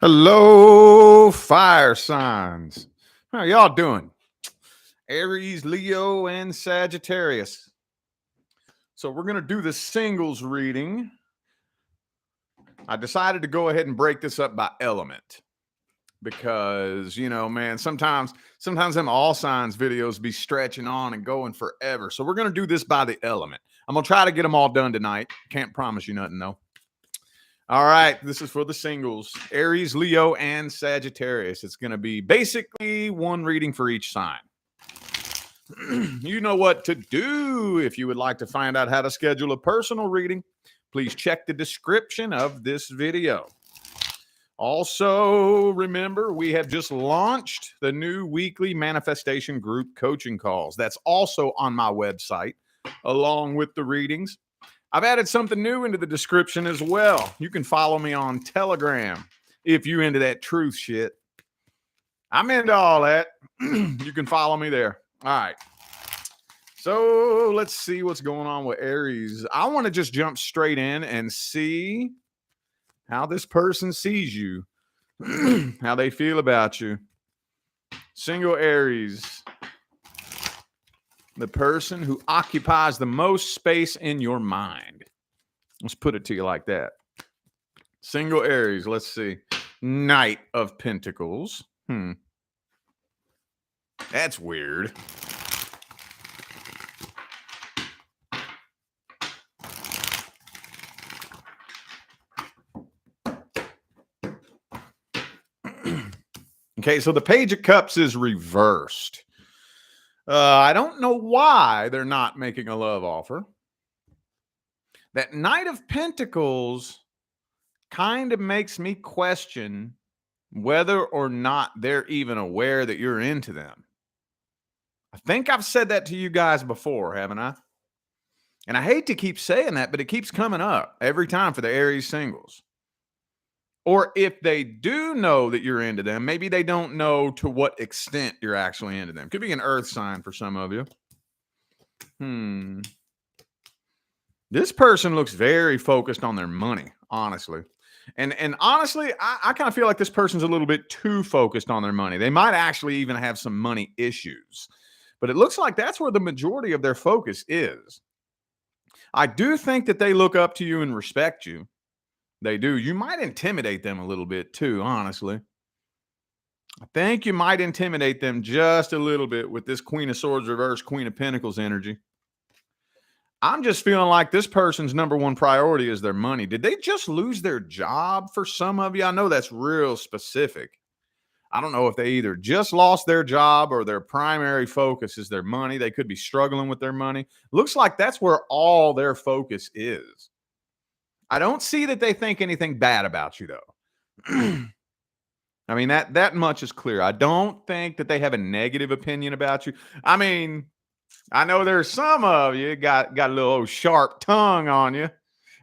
Hello, fire signs. How y'all doing? Aries, Leo, and Sagittarius. So we're going to do the singles reading. I decided to go ahead and break this up by element because, man, sometimes them all signs videos be stretching on and going forever. So we're going to do this by the element. I'm going to try to get them all done tonight. Can't promise you nothing, though. All right, this is for the singles, Aries, Leo, and Sagittarius. It's going to be basically one reading for each sign. You know what to do. If you would like to find out how to schedule a personal reading, please check the description of this video. Also, remember, we have just launched the new weekly manifestation group coaching calls. That's also on my website, along with the readings. I've added something new into the description as well. You can follow me on Telegram if you into that truth shit. I'm into all that. You can follow me there. All right. So let's see what's going on with Aries. I want to just jump straight in and see how this person sees you, how they feel about you. Single Aries. The person who occupies the most space in your mind. Let's put it to you like that. Single Aries, let's see. Knight of Pentacles. That's weird. Okay, so the Page of Cups is reversed. I don't know why they're not making a love offer. That Knight of Pentacles kind of makes me question whether or not they're even aware that you're into them. I think I've said that to you guys before, haven't I? And I hate to keep saying that, but it keeps coming up every time for the Aries singles. Or if they do know that you're into them, maybe they don't know to what extent you're actually into them. Could be an earth sign for some of you. This person looks very focused on their money, honestly. And honestly, I kind of feel like this person's a little bit too focused on their money. They might actually even have some money issues. But it looks like that's where the majority of their focus is. I do think that they look up to you and respect you. They do. You might intimidate them a little bit too, honestly. I think you might intimidate them just a little bit with this Queen of Swords reverse, Queen of Pentacles energy. I'm just feeling like this person's number one priority is their money. Did they just lose their job for some of you? I know that's real specific. I don't know if they either just lost their job or their primary focus is their money. They could be struggling with their money. Looks like that's where all their focus is. I don't see that they think anything bad about you, though. I mean, that much is clear. I don't think that they have a negative opinion about you. I mean, I know there's some of you got a little old sharp tongue on you,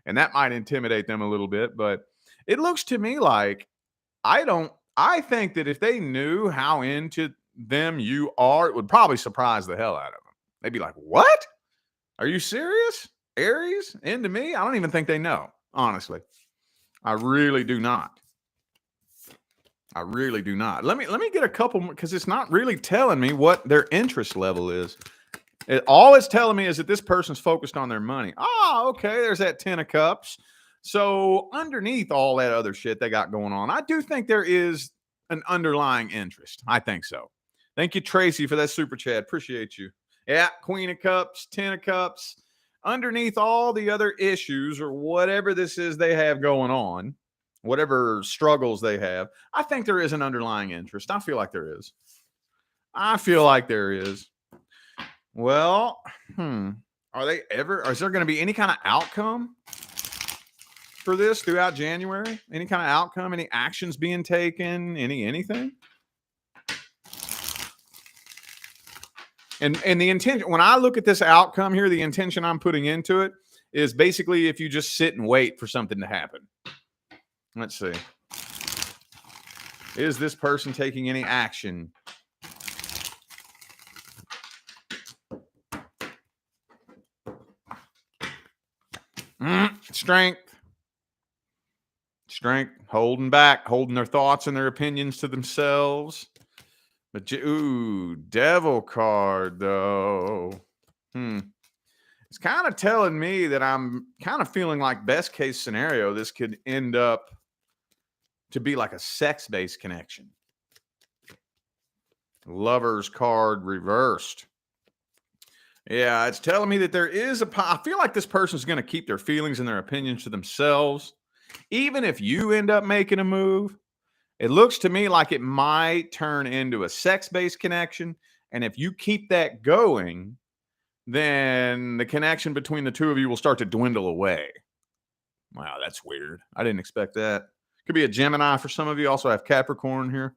and that might intimidate them a little bit, but it looks to me like I think that if they knew how into them you are, it would probably surprise the hell out of them. They'd be like, "What? Are you serious? Aries into me?" I don't even think they know, honestly. I really do not. I really do not. Let me get a couple more because it's not really telling me what their interest level is. All it's telling me is that this person's focused on their money. Oh, okay. There's that 10 of cups. So underneath all that other shit they got going on, I do think there is an underlying interest. I think so. Thank you, Tracy, for that super chat. Appreciate you. Yeah, Queen of Cups, 10 of Cups. Underneath all the other issues or whatever this is they have going on, whatever struggles they have, I think there is an underlying interest. I feel like there is. Well, are they ever? Is there going to be any kind of outcome for this throughout January? Any kind of outcome? Any actions being taken? Anything? And the intention, when I look at this outcome here, the intention I'm putting into it is basically if you just sit and wait for something to happen. Let's see. Is this person taking any action? Strength. Strength, holding back, holding their thoughts and their opinions to themselves. But, ooh, devil card, though. It's kind of telling me that I'm kind of feeling like best case scenario, this could end up to be like a sex-based connection. Lover's card reversed. Yeah, it's telling me that there is I feel like this person's going to keep their feelings and their opinions to themselves. Even if you end up making a move, it looks to me like it might turn into a sex-based connection. And if you keep that going, then the connection between the two of you will start to dwindle away. Wow, that's weird. I didn't expect that. Could be a Gemini for some of you. Also have Capricorn here.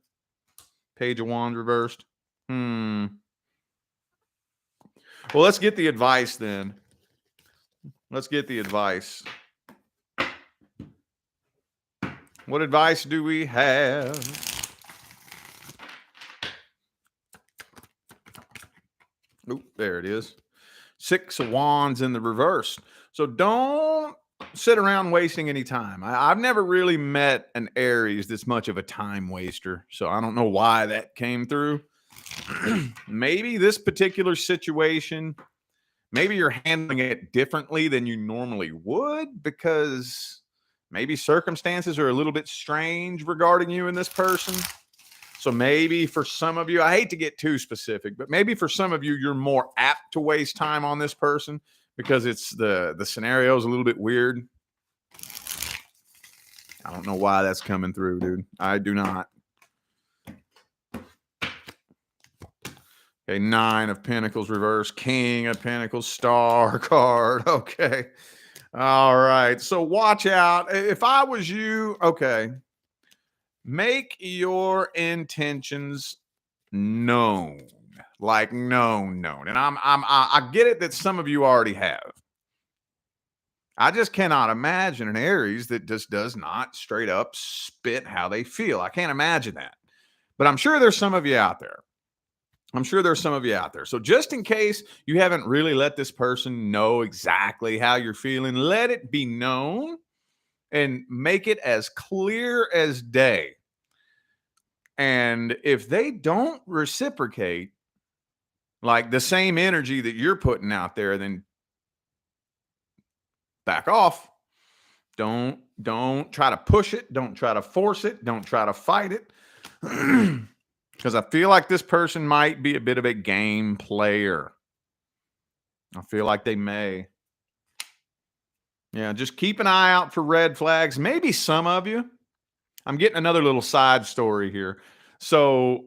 Page of Wands reversed. Well, let's get the advice then. Let's get the advice. What advice do we have? Oh, there it is. 6 of Wands in the reverse. So don't sit around wasting any time. I've never really met an Aries that's much of a time waster. So I don't know why that came through. Maybe this particular situation, maybe you're handling it differently than you normally would because maybe circumstances are a little bit strange regarding you and this person. So maybe for some of you, I hate to get too specific, but maybe for some of you, you're more apt to waste time on this person because it's the scenario is a little bit weird. I don't know why that's coming through, dude. I do not. Okay, 9 of Pentacles reverse, King of Pentacles, Star card. Okay. All right. So watch out. If I was you, okay. Make your intentions known. Like known. And I get it that some of you already have. I just cannot imagine an Aries that just does not straight up spit how they feel. I can't imagine that. But I'm sure there's some of you out there. So just in case you haven't really let this person know exactly how you're feeling, let it be known and make it as clear as day. And if they don't reciprocate like the same energy that you're putting out there, then back off. Don't try to push it. Don't try to force it. Don't try to fight it. Because I feel like this person might be a bit of a game player. I feel like they may. Yeah, just keep an eye out for red flags. Maybe some of you. I'm getting another little side story here. So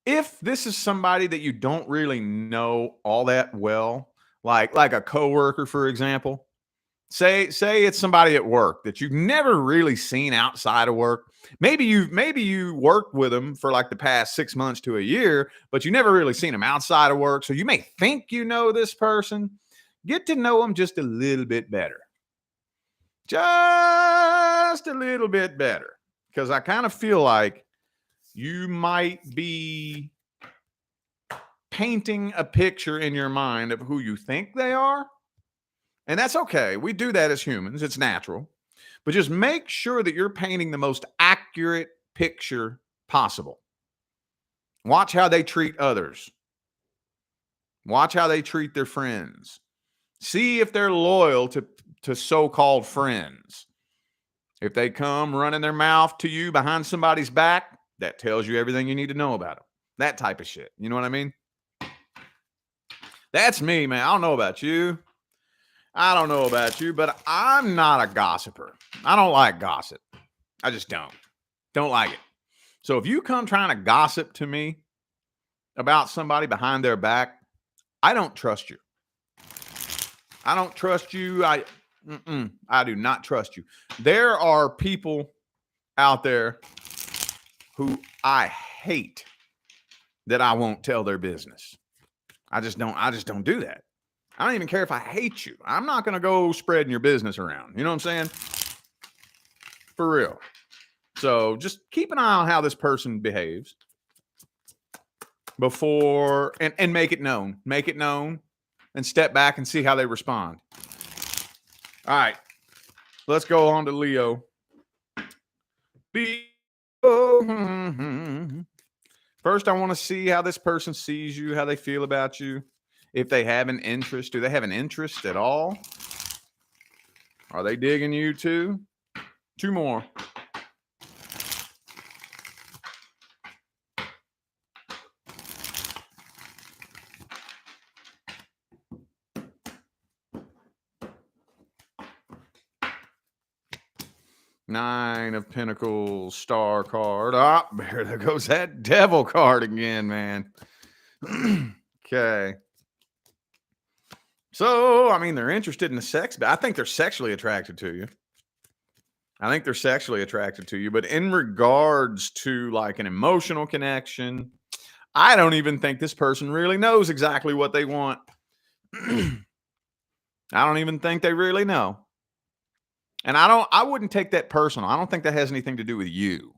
if this is somebody that you don't really know all that well, like a coworker, for example, say it's somebody at work that you've never really seen outside of work. Maybe you worked with them for like the past 6 months to a year, but you never really seen them outside of work. So you may think you know this person. Get to know them just a little bit better. Just a little bit better. Because I kind of feel like you might be painting a picture in your mind of who you think they are. And that's okay. We do that as humans. It's natural. But just make sure that you're painting the most accurate picture possible. Watch how they treat others. Watch how they treat their friends. See if they're loyal to so-called friends. If they come running their mouth to you behind somebody's back, that tells you everything you need to know about them. That type of shit. You know what I mean? That's me, man. I don't know about you. But I'm not a gossiper. I don't like gossip. I just don't. Don't like it. So if you come trying to gossip to me about somebody behind their back, I don't trust you. I don't trust you. I do not trust you. There are people out there who I hate that I won't tell their business. I just don't do that. I don't even care if I hate you. I'm not going to go spreading your business around. You know what I'm saying? For real. So just keep an eye on how this person behaves before and make it known. Make it known and step back and see how they respond. All right. Let's go on to Leo. First, I want to see how this person sees you, how they feel about you. If they have an interest, do they have an interest at all? Are they digging you too? Two more. Nine of Pentacles, Star card. Ah, there goes that Devil card again, man. Okay. So, I mean, they're interested in the sex, but I think they're sexually attracted to you. But in regards to like an emotional connection, I don't even think this person really knows exactly what they want. I don't even think they really know. And I wouldn't take that personal. I don't think that has anything to do with you.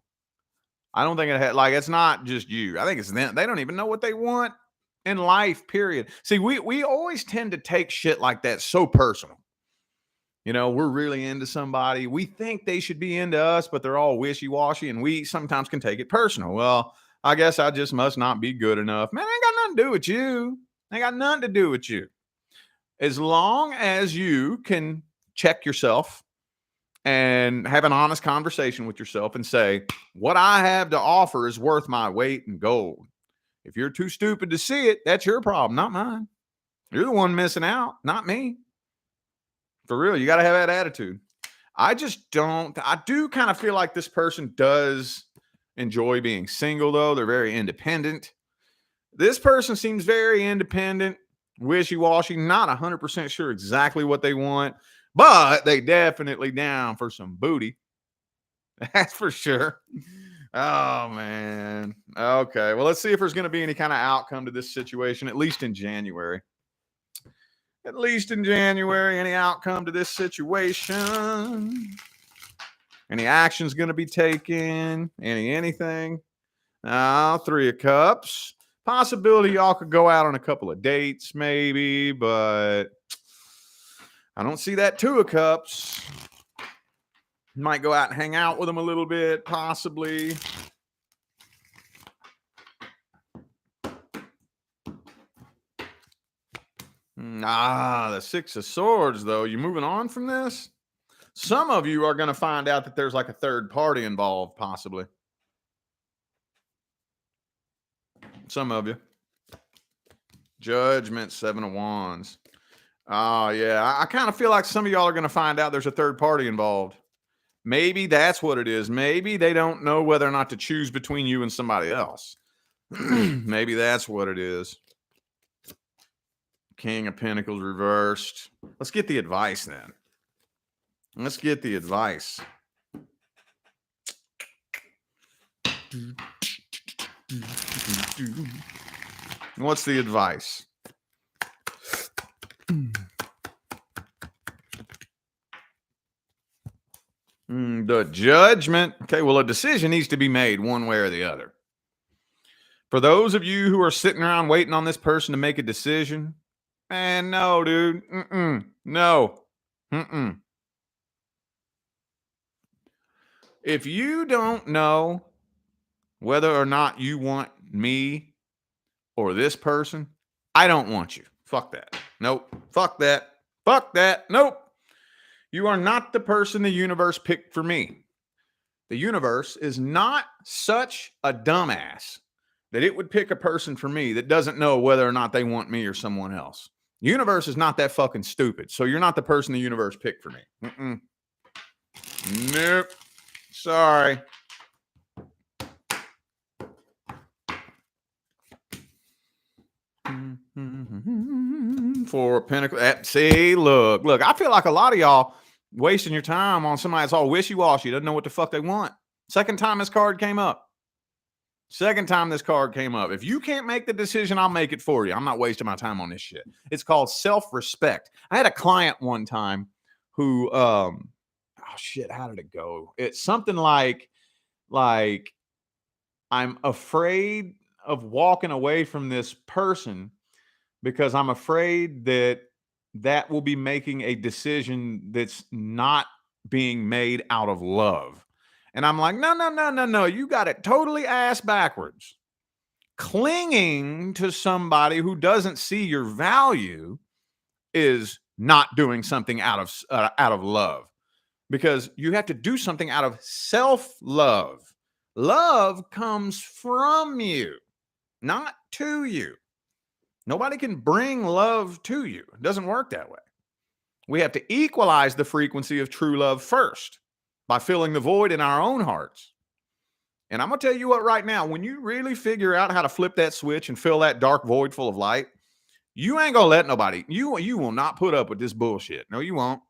I don't think it had, like, it's not just you. I think it's them. They don't even know what they want in life, period. See, we always tend to take shit like that so personal. You know, we're really into somebody. We think they should be into us, but they're all wishy-washy, and we sometimes can take it personal. Well, I guess I just must not be good enough. Man, ain't got nothing to do with you. Ain't got nothing to do with you. As long as you can check yourself and have an honest conversation with yourself and say, what I have to offer is worth my weight in gold. If you're too stupid to see it, that's your problem, not mine. You're the one missing out, not me. For real, you got to have that attitude. I do kind of feel like this person does enjoy being single, though. They're very independent. This person seems very independent, wishy-washy, not 100% sure exactly what they want, but they definitely down for some booty. That's for sure. Oh, man. Okay. Well, let's see if there's going to be any kind of outcome to this situation, at least in January. Any outcome to this situation? Any actions going to be taken? Anything? Three of Cups. Possibility y'all could go out on a couple of dates, maybe, but I don't see that Two of Cups. Might go out and hang out with them a little bit, possibly. The Six of Swords, though. You moving on from this? Some of you are going to find out that there's like a third party involved, possibly. Some of you. Judgment, Seven of Wands. Oh, yeah. I kind of feel like some of y'all are going to find out there's a third party involved. Maybe that's what it is. Maybe they don't know whether or not to choose between you and somebody else. Maybe that's what it is. King of Pentacles reversed. Let's get the advice then. Let's get the advice. What's the advice? The Judgment. Okay, well, a decision needs to be made one way or the other. For those of you who are sitting around waiting on this person to make a decision, man, no, dude. No. If you don't know whether or not you want me or this person, I don't want you. Fuck that. Nope. Fuck that. Fuck that. Nope. You are not the person the universe picked for me. The universe is not such a dumbass that it would pick a person for me that doesn't know whether or not they want me or someone else. The universe is not that fucking stupid. So you're not the person the universe picked for me. Nope. Sorry. For Pinnacle. See, look. I feel like a lot of y'all wasting your time on somebody that's all wishy-washy, doesn't know what the fuck they want. Second time this card came up. If you can't make the decision, I'll make it for you. I'm not wasting my time on this shit. It's called self-respect. I had a client one time who, oh shit, how did it go? It's something like I'm afraid of walking away from this person because I'm afraid that will be making a decision that's not being made out of love. And I'm like, no, no, no, no, no. You got it totally ass backwards. Clinging to somebody who doesn't see your value is not doing something out of love, because you have to do something out of self-love. Love comes from you, not to you. Nobody can bring love to you. It doesn't work that way. We have to equalize the frequency of true love first by filling the void in our own hearts. And I'm going to tell you what, right now, when you really figure out how to flip that switch and fill that dark void full of light, you ain't going to let nobody, you will not put up with this bullshit. No, you won't.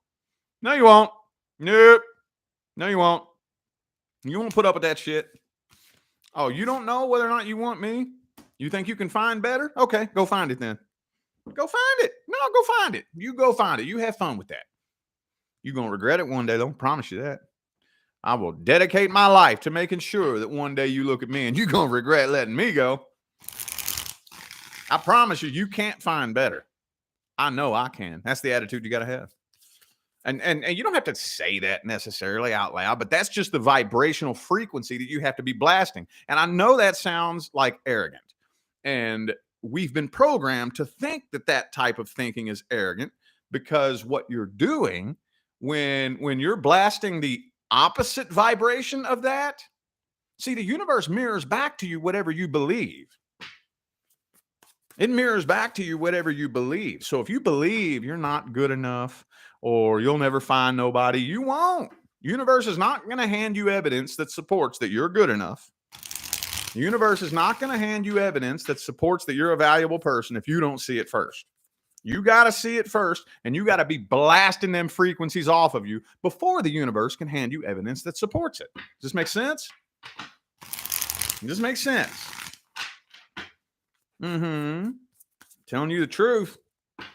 No, you won't. Nope. No, you won't. You won't put up with that shit. Oh, you don't know whether or not you want me? You think you can find better? Okay, go find it then. Go find it. No, go find it. You go find it. You have fun with that. You're going to regret it one day, though. Promise you that. I will dedicate my life to making sure that one day you look at me and you're going to regret letting me go. I promise you, you can't find better. I know I can. That's the attitude you got to have. And you don't have to say that necessarily out loud, but that's just the vibrational frequency that you have to be blasting. And I know that sounds like arrogant. And we've been programmed to think that that type of thinking is arrogant, because what you're doing when you're blasting the opposite vibration of that, see, the universe mirrors back to you whatever you believe. It mirrors back to you whatever you believe. So if you believe you're not good enough or you'll never find nobody, you won't. Universe is not going to hand you evidence that supports that you're good enough. The universe is not going to hand you evidence that supports that you're a valuable person if you don't see it first. You got to see it first, and you got to be blasting them frequencies off of you before the universe can hand you evidence that supports it. Does this make sense? This makes sense. Telling you the truth. All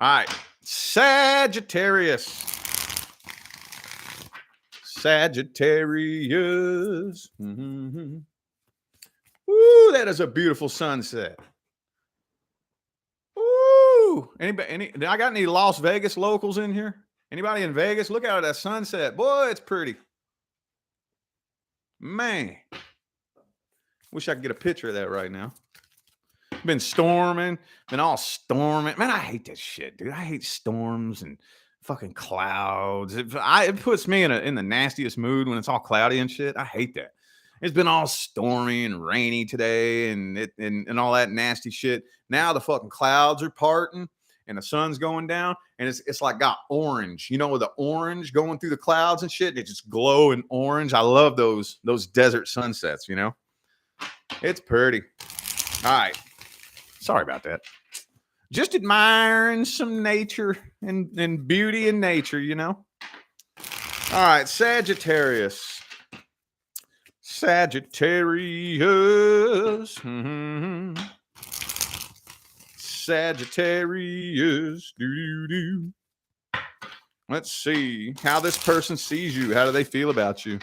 right. Sagittarius. Sagittarius. Ooh, that is a beautiful sunset. Ooh. Anybody? I got any Las Vegas locals in here? Anybody in Vegas? Look out at that sunset. Boy, it's pretty. Man. Wish I could get a picture of that right now. Been storming, been all storming. Man, I hate this shit, dude. I hate storms and fucking clouds. It puts me in the nastiest mood when it's all cloudy and shit. I hate that. It's been all stormy and rainy today and all that nasty shit. Now the fucking clouds are parting and the sun's going down, and it's like got orange, you know, with the orange going through the clouds and shit. It just glowing orange. I love those desert sunsets, you know. It's pretty. All right. Sorry about that. Just admiring some nature and beauty in nature, you know. All right, Sagittarius. Sagittarius. Sagittarius. Doo-doo-doo. Let's see how this person sees you. How do they feel about you?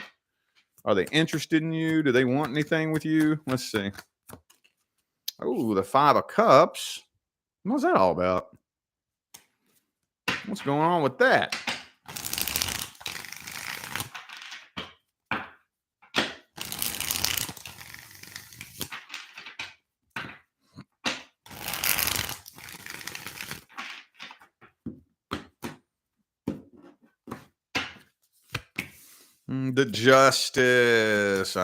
Are they interested in you? Do they want anything with you? Let's see. Oh, the 5 of Cups. What's that all about? What's going on with that? The Justice.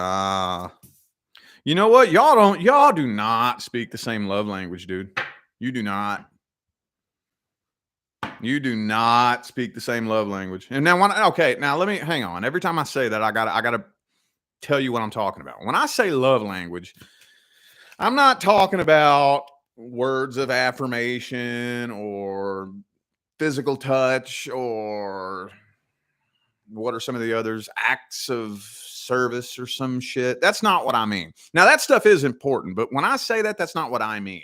You know what? Y'all do not speak the same love language, dude. You do not. You do not speak the same love language. And now, now let me hang on. Every time I say that, I gotta tell you what I'm talking about. When I say love language, I'm not talking about words of affirmation or physical touch or what are some of the others, acts of service or some shit. That's not what I mean. Now, that stuff is important, but when I say that, that's not what I mean.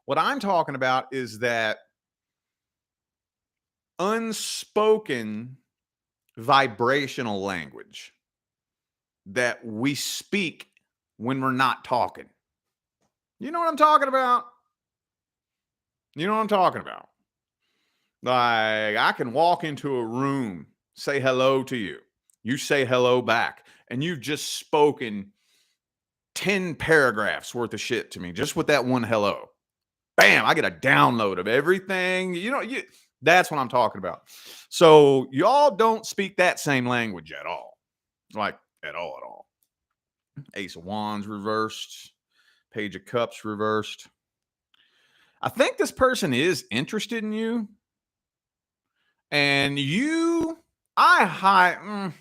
What I'm talking about is that unspoken vibrational language that we speak when we're not talking. You know what I'm talking about? You know what I'm talking about? Like, I can walk into a room, say hello to you. You say hello back. and you've just spoken 10 paragraphs worth of shit to me just with that one hello. Bam, I get a download of everything. That's what I'm talking about. So y'all don't speak that same language at all. Like at all. Ace of Wands reversed, Page of Cups reversed. I think this person is interested in you. And I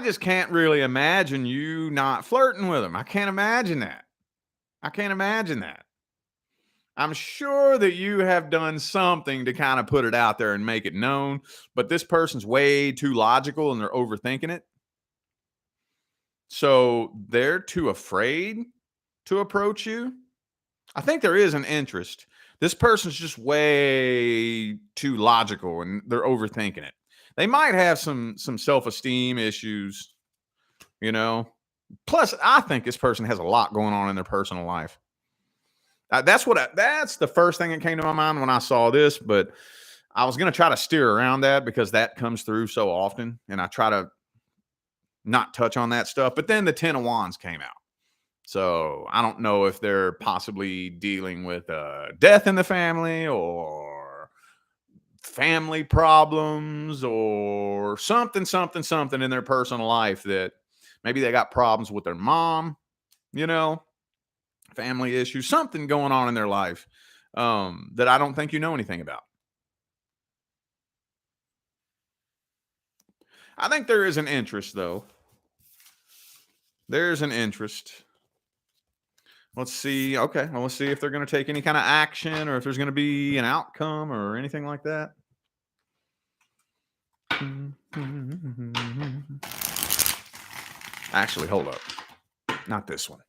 just can't really imagine you not flirting with him. I can't imagine that. I'm sure that you have done something to kind of put it out there and make it known, but this person's way too logical and they're overthinking it. So they're too afraid to approach you. I think there is an interest. This person's just way too logical and they're overthinking it. They might have some self-esteem issues, you know. Plus, I think this person has a lot going on in their personal life. That's the first thing that came to my mind when I saw this, but I was going to try to steer around that because that comes through so often, and I try to not touch on that stuff. But then the 10 of Wands came out. So I don't know if they're possibly dealing with death in the family or family problems or something in their personal life, that maybe they got problems with their mom, family issues, something going on in their life that I don't think you know anything about. I think there is an interest, though. There's an interest. Let's see. Okay. Well, let's see if they're going to take any kind of action or if there's going to be an outcome or anything like that. Actually, hold up. Not this one.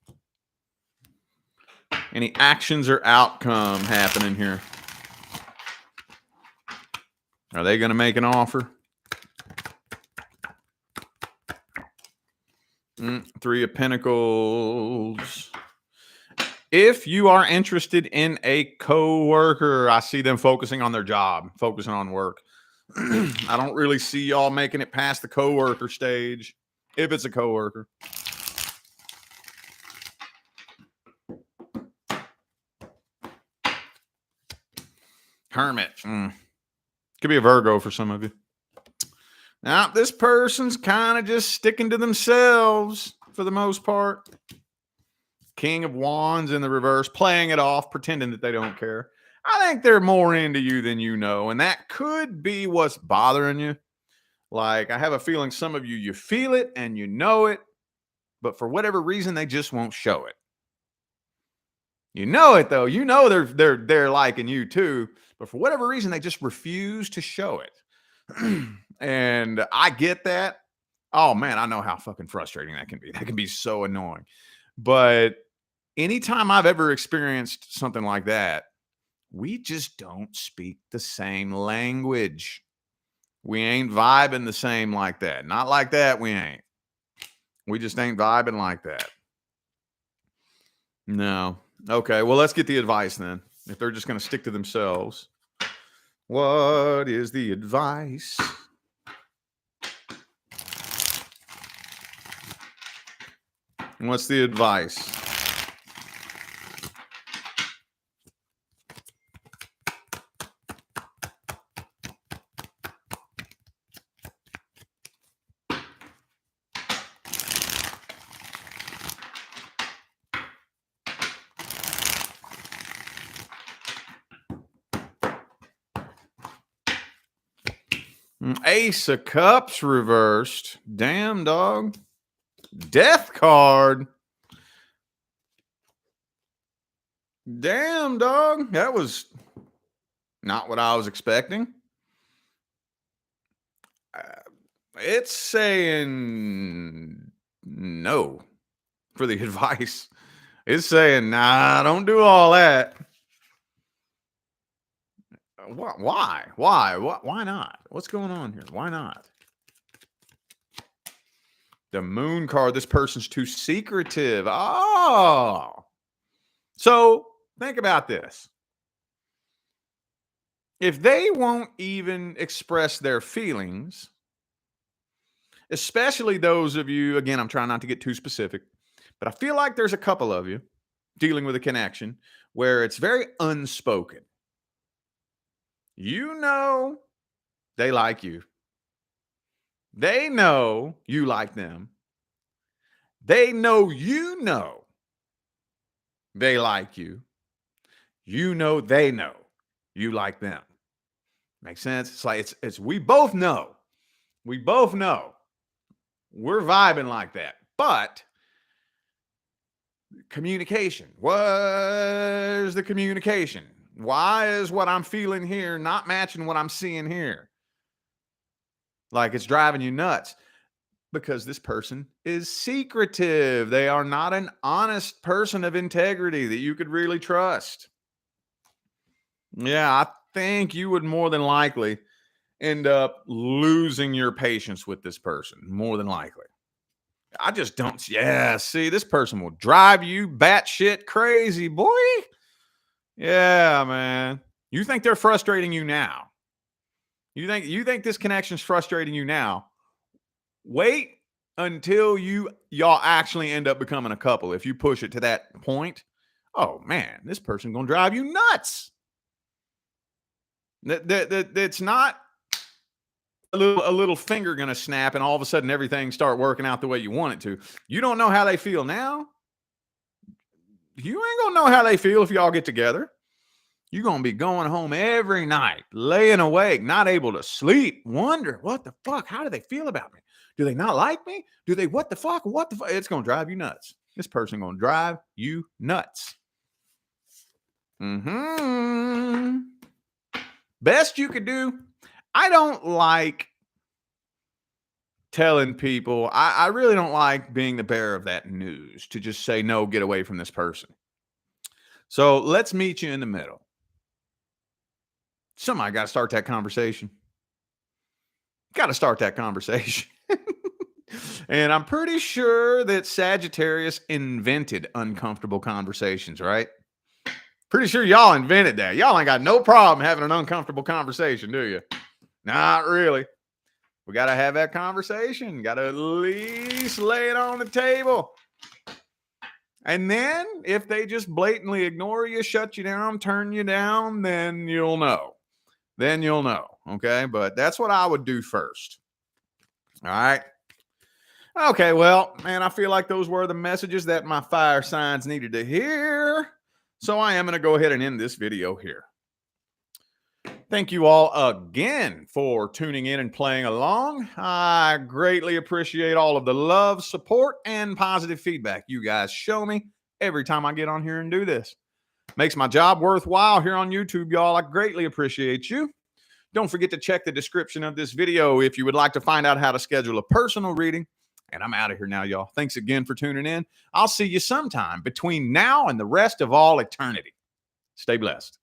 Any actions or outcome happening here? Are they going to make an offer? Three of Pentacles. If you are interested in a coworker, I see them focusing on their job, focusing on work. I don't really see y'all making it past the coworker stage, if it's a coworker. Hermit. Could be a Virgo for some of you. Now, this person's kind of just sticking to themselves for the most part. King of Wands in the reverse, playing it off, pretending that they don't care. I think they're more into you than you know, and that could be what's bothering you. Like, I have a feeling some of you feel it and you know it, but for whatever reason, they just won't show it. You know it, though. You know they're liking you too, but for whatever reason, they just refuse to show it. And I get that. Oh man, I know how fucking frustrating that can be. That can be so annoying. But anytime I've ever experienced something like that, we just don't speak the same language. We ain't vibing the same like that. Not like that, we ain't. We just ain't vibing like that. No. Okay, well, let's get the advice then. If they're just going to stick to themselves. What is the advice? What's the advice? Ace of Cups reversed. Damn, dog. Death card. Damn, dog. That was not what I was expecting. It's saying no for the advice. It's saying, nah, don't do all that. Why? Why not? What's going on here? Why not? The Moon card. This person's too secretive. Oh. So think about this. If they won't even express their feelings, especially those of you, again, I'm trying not to get too specific, but I feel like there's a couple of you dealing with a connection where it's very unspoken. You know they like you. They know you like them. They know you know they like you. You know they know you like them. Makes sense? It's like it's we both know. We both know. We're vibing like that. But communication. Where's the communication? Why is what I'm feeling here not matching what I'm seeing here? Like it's driving you nuts because this person is secretive. They are not an honest person of integrity that you could really trust. Yeah, I think you would more than likely end up losing your patience with this person, more than likely. I just don't. Yeah, see, this person will drive you batshit crazy, boy. Yeah, man. You think they're frustrating you now? You think this connection's frustrating you now? Wait until y'all actually end up becoming a couple. If you push it to that point, oh man, this person's gonna drive you nuts. That's not a little finger gonna snap and all of a sudden everything start working out the way you want it to. You don't know how they feel now. You ain't gonna know how they feel if y'all get together. You're gonna be going home every night, laying awake, not able to sleep, wonder what the fuck, how do they feel about me? Do they not like me? Do they what the fuck? What the fuck? It's gonna drive you nuts. This person gonna drive you nuts. Best you could do. I don't like telling people, I really don't like being the bearer of that news to just say, no, get away from this person. So let's meet you in the middle. Somebody got to start that conversation. Got to start that conversation. And I'm pretty sure that Sagittarius invented uncomfortable conversations, right? Pretty sure y'all invented that. Y'all ain't got no problem having an uncomfortable conversation, do you? Not really. We got to have that conversation. Got to at least lay it on the table. And then if they just blatantly ignore you, shut you down, turn you down, then you'll know. Then you'll know. Okay. But that's what I would do first. All right. Okay. Well, man, I feel like those were the messages that my fire signs needed to hear. So I am going to go ahead and end this video here. Thank you all again for tuning in and playing along. I greatly appreciate all of the love, support, and positive feedback you guys show me every time I get on here and do this. Makes my job worthwhile here on YouTube, y'all. I greatly appreciate you. Don't forget to check the description of this video if you would like to find out how to schedule a personal reading. And I'm out of here now, y'all. Thanks again for tuning in. I'll see you sometime between now and the rest of all eternity. Stay blessed.